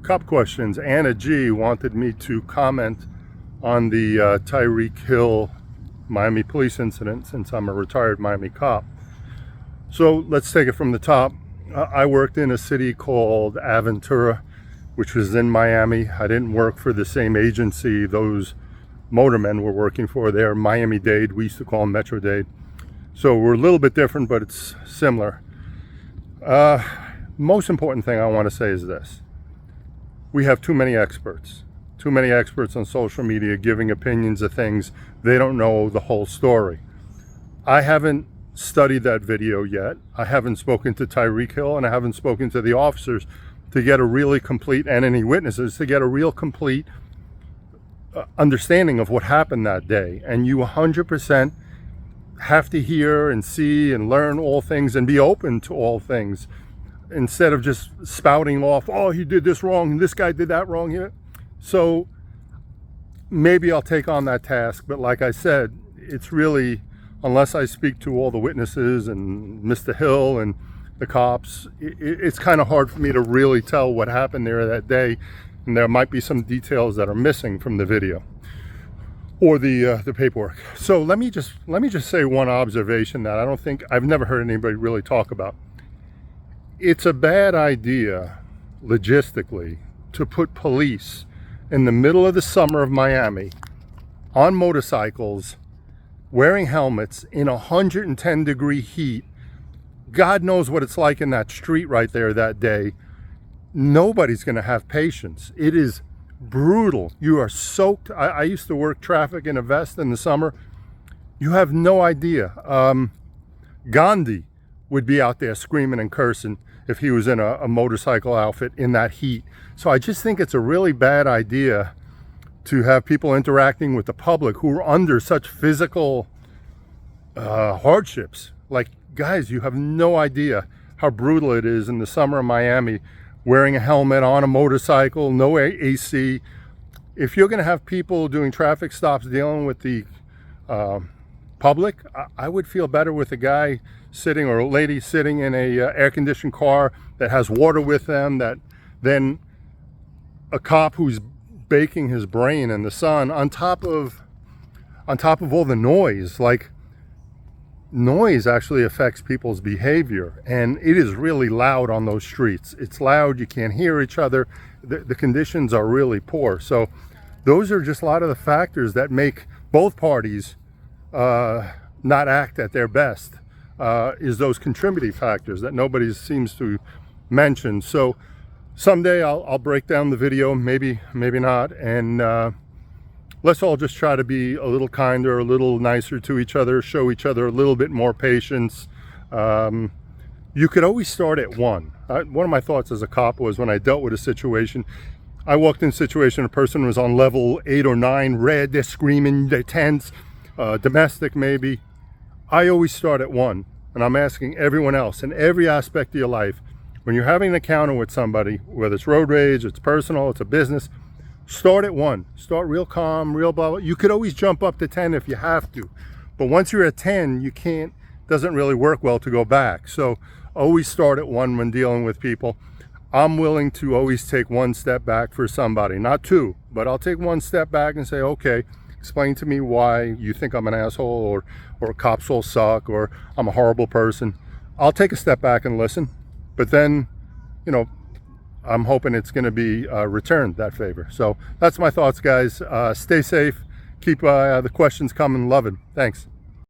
Cop questions. Anna G wanted me to comment on the Tyreek Hill Miami police incident, since I'm a retired Miami cop. So let's take it from the top. I worked in a city called Aventura, which was in Miami. I didn't work for the same agency those motormen were working for. They're Miami-Dade. We used to call them Metro-Dade. So we're a little bit different, but it's similar. Most important thing I want to say is this. We have too many experts on social media giving opinions of things. They don't know the whole story. I haven't studied that video yet. I haven't spoken to Tyreek Hill, and I haven't spoken to the officers to get a really complete, and any witnesses, to get a real complete understanding of what happened that day. And you 100% have to hear and see and learn all things and be open to all things, instead of just spouting off, oh, he did this wrong and this guy did that wrong here. So maybe I'll take on that task, but like I said, it's really, unless I speak to all the witnesses and Mr. Hill and the cops, it's kind of hard for me to really tell what happened there that day, and there might be some details that are missing from the video or the paperwork. So let me just say one observation that I've never heard anybody really talk about. It's a bad idea logistically to put police in the middle of the summer of Miami on motorcycles wearing helmets in 110-degree heat. God knows what it's like in that street right there that day. Nobody's going to have patience. It is brutal. You are soaked. I used to work traffic in a vest in the summer. You have no idea. Gandhi would be out there screaming and cursing if he was in a motorcycle outfit in that heat. So I just think it's a really bad idea to have people interacting with the public who are under such physical hardships. Like, guys, you have no idea how brutal it is in the summer of Miami, wearing a helmet on a motorcycle, no AC. If you're going to have people doing traffic stops dealing with the public, I would feel better with a guy sitting, or a lady sitting in a air-conditioned car that has water with them, than a cop who's baking his brain in the sun on top of all the noise. Like, noise actually affects people's behavior, and it is really loud on those streets. It's loud, you can't hear each other, the conditions are really poor. So those are just a lot of the factors that make both parties not act at their best, is those contributing factors that nobody seems to mention. So someday I'll break down the video, maybe not, and let's all just try to be a little kinder, a little nicer to each other, show each other a little bit more patience. You could always start at one. One of my thoughts as a cop was, when I dealt with a situation, I walked in a situation, a person was on level 8 or 9, red, they're screaming, they're tense, domestic maybe. I always start at one, and I'm asking everyone else in every aspect of your life, when you're having an encounter with somebody, whether it's road rage, it's personal, it's a business, start at one. Start real calm, real blah, blah. You could always jump up to 10 if you have to. But once you're at 10, you can't, doesn't really work well to go back. So always start at one when dealing with people. I'm willing to always take one step back for somebody, not two, but I'll take one step back and say, okay, explain to me why you think I'm an asshole, or cops all suck, or I'm a horrible person. I'll take a step back and listen. But then, I'm hoping it's going to be returned, that favor. So that's my thoughts, guys. Stay safe. Keep the questions coming. Love it. Thanks.